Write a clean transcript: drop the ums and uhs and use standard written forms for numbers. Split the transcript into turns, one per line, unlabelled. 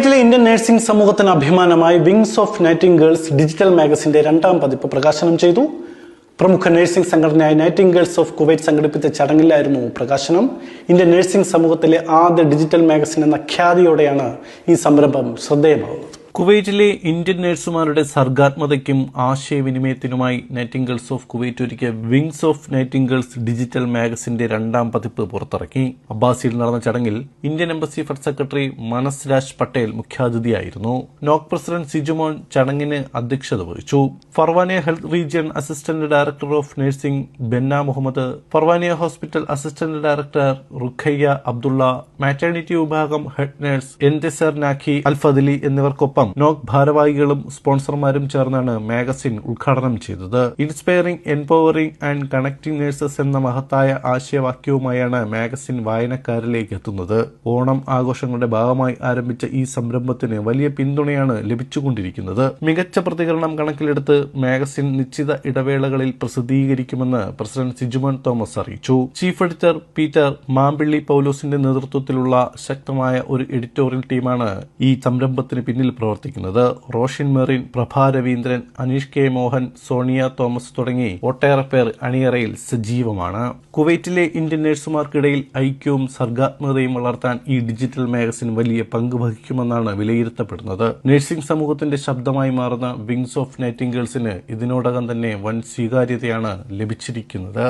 കുവൈറ്റിലെ Indian nursing സമൂഹത്തിന് അഭിമാനമായി വിങ്സ് ഓഫ് നൈറ്റിംഗേൾസ് ഡിജിറ്റൽ മാഗസിന്റെ 2ാം പതിപ്പ് പ്രകാശനം ചെയ്തു. പ്രമുഖ നഴ്സിംഗ് സംഘടനയായ നൈറ്റിംഗേൾസ് ഓഫ് കുവൈറ്റ് സംഘടിപ്പിച്ച ചടങ്ങിലായിരുന്നു പ്രകാശനം. ഇന്ത്യൻ നഴ്സിംഗ് സമൂഹത്തിലെ ആദ്യ ഡിജിറ്റൽ മാഗസിൻ എന്ന ഖ്യാതിയോടെയാണ് ഈ സംരംഭം ശ്രദ്ധേയമാവുന്നത്.
കുവൈറ്റിലെ ഇന്ത്യൻ നഴ്സുമാരുടെ സർഗാത്മകതയ്ക്കും ആശയവിനിമയത്തിനുമായി നൈറ്റിംഗേൾസ് ഓഫ് കുവൈറ്റ് ഒരുക്കിയ വിങ്സ് ഓഫ് നൈറ്റിംഗേൾസ് ഡിജിറ്റൽ മാഗസിന്റെ 2ാം പതിപ്പ് പുറത്തിറക്കി. അബ്ബാസിയിൽ നടന്ന ചടങ്ങിൽ ഇന്ത്യൻ എംബസി ഫസ്റ്റ് സെക്രട്ടറി മനസ് രാജ് പട്ടേൽ മുഖ്യാതിഥിയായിരുന്നു. നോക് പ്രസിഡന്റ് സിജുമോൻ ചടങ്ങിന് അധ്യക്ഷത വഹിച്ചു. Farwaniya health region assistant director of nursing Benna Muhammad, Farwaniya hospital assistant director Rukhayya Abdullah, maternity വിഭാഗം ഹെഡ് നഴ്സ് എൻതെസർ നാഖി അൽഫദലി എന്നിവർക്കൊപ്പം നോക് ഭാരവാഹികളും സ്പോൺസർമാരും ചേർന്നാണ് മാഗസിൻ ഉദ്ഘാടനം ചെയ്തത്. Inspiring, empowering and connecting nurses എന്ന മഹത്തായ ആശയവാക്യവുമായാണ് മാഗസിൻ വായനക്കാരിലേക്ക് എത്തുന്നത്. ഓണം ആഘോഷങ്ങളുടെ ഭാഗമായി ആരംഭിച്ച ഈ സംരംഭത്തിന് വലിയ പിന്തുണയാണ് ലഭിച്ചുകൊണ്ടിരിക്കുന്നത്. മികച്ച പ്രതികരണം കണക്കിലെടുത്ത് മാഗസിൻ നിശ്ചിത ഇടവേളകളിൽ പ്രസിദ്ധീകരിക്കുമെന്ന് പ്രസിഡന്റ് സിജുമോൻ തോമസ് അറിയിച്ചു. ചീഫ് എഡിറ്റർ പീറ്റർ മാമ്പിള്ളി പൗലോസിന്റെ നേതൃത്വത്തിലുള്ള ശക്തമായ ഒരു എഡിറ്റോറിയൽ ടീമാണ് ഈ സംരംഭത്തിന് പിന്നിൽ പ്രവർത്തിക്കുന്നത്. റോഷിൻ മെറിൻ, പ്രഭാ രവീന്ദ്രൻ, അനീഷ് കെ മോഹൻ, സോണിയ തോമസ് തുടങ്ങി ഒട്ടേറെ പേർ അണിയറയിൽ സജീവമാണ്. കുവൈറ്റിലെ ഇന്ത്യൻ നഴ്സുമാർക്കിടയിൽ ഐക്യവും സർഗാത്മകതയും വളർത്താൻ ഈ ഡിജിറ്റൽ മാഗസിൻ വലിയ പങ്ക് വഹിക്കുമെന്നാണ് വിലയിരുത്തപ്പെടുന്നത്. നഴ്സിംഗ് സമൂഹത്തിന്റെ ശബ്ദമായി മാറുന്ന വിങ്സ് ഓഫ് നൈറ്റിംഗേൾസിന് ഇതിനോടകം തന്നെ വൻ സ്വീകാര്യതയാണ് ലഭിച്ചിരിക്കുന്നത്.